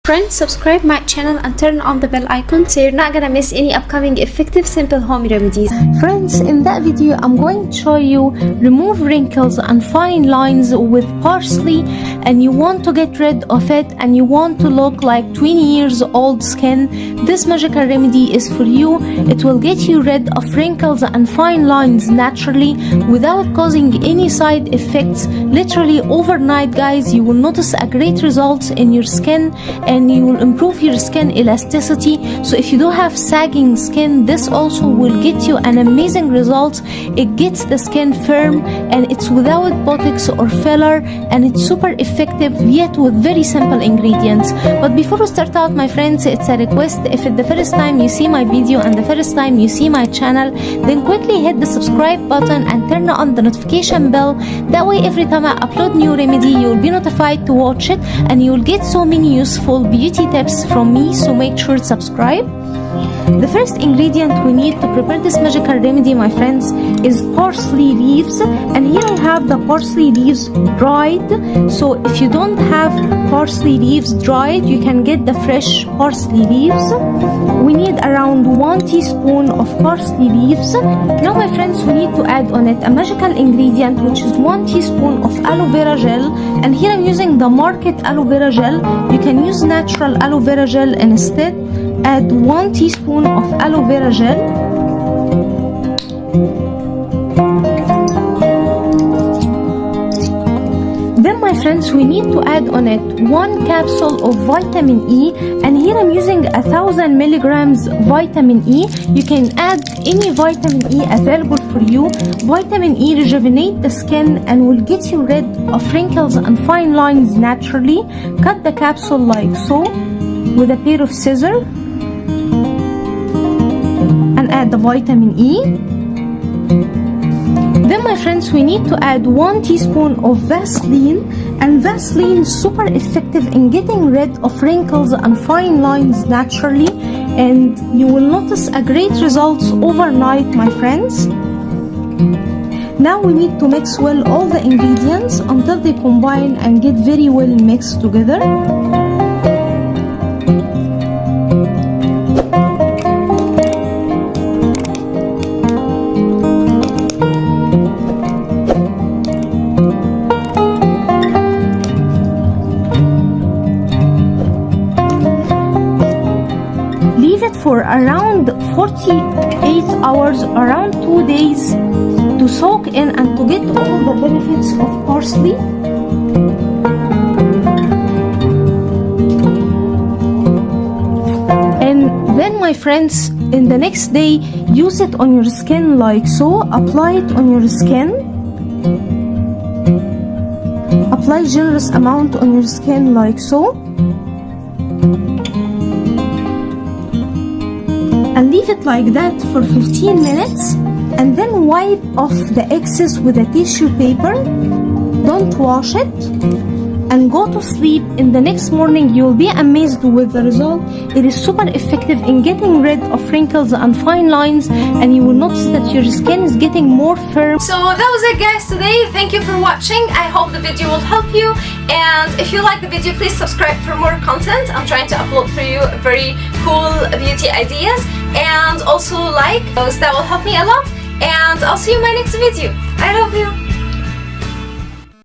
Friends, subscribe my channel and turn on the bell icon so you're not gonna miss any upcoming effective simple home remedies. Friends, in that video I'm going to show you remove wrinkles and fine lines with parsley, and you want to get rid of it and you want to look like 20 years old skin. This magical remedy is for you. It will get you rid of wrinkles and fine lines naturally without causing any side effects. Literally overnight, guys, you will notice a great results in your skin and you will improve your skin elasticity. So if you do have sagging skin, this also will get you an amazing result. It gets the skin firm and it's without botox or filler, and it's super effective yet with very simple ingredients. But before we start out, my friends, it's a request. If it's the first time you see my video and the first time you see my channel, then quickly hit the subscribe button and turn on the notification bell. That way every time I upload new remedy, you will be notified to watch it and you will get so many useful beauty tips from me. So make sure to subscribe. The first ingredient we need to prepare this magical remedy, my friends, is parsley leaves, and here I have the parsley leaves dried. So if you don't have parsley leaves dried, you can get the fresh parsley leaves. We need around 1 teaspoon of parsley leaves. Now, my friends, we need to add on it a magical ingredient, which is 1 teaspoon of aloe vera gel, and here I'm using the market aloe vera gel. You can use natural aloe vera gel instead. Add 1 teaspoon of aloe vera gel. Then, my friends, we need to add on it 1 capsule of vitamin E, and here I'm using 1000 milligrams vitamin E. You can add any vitamin E available for you. Vitamin E rejuvenates the skin and will get you rid of wrinkles and fine lines naturally. Cut the capsule like so with a pair of scissors. And add the vitamin E. Then, my friends, we need to add 1 teaspoon of Vaseline, and Vaseline is super effective in getting rid of wrinkles and fine lines naturally, and you will notice a great results overnight, my friends. Now we need to mix well all the ingredients until they combine and get very well mixed together. For around 48 hours, around 2 days, to soak in and to get all the benefits of parsley. And then, my friends, in the next day, use it on your skin like so. Apply it on your skin. Apply generous amount on your skin like so. And leave it like that for 15 minutes, and then wipe off the excess with a tissue paper. Don't wash it, and go to sleep. In the next morning, you will be amazed with the result. It is super effective in getting rid of wrinkles and fine lines, and you will notice that your skin is getting more firm. So that was it, guys, today. Thank you for watching. I hope the video will help you, and if you like the video, please subscribe for more content. I'm trying to upload for you very cool beauty ideas, and also like those. That will help me a lot, and I'll see you in my next video. I love you.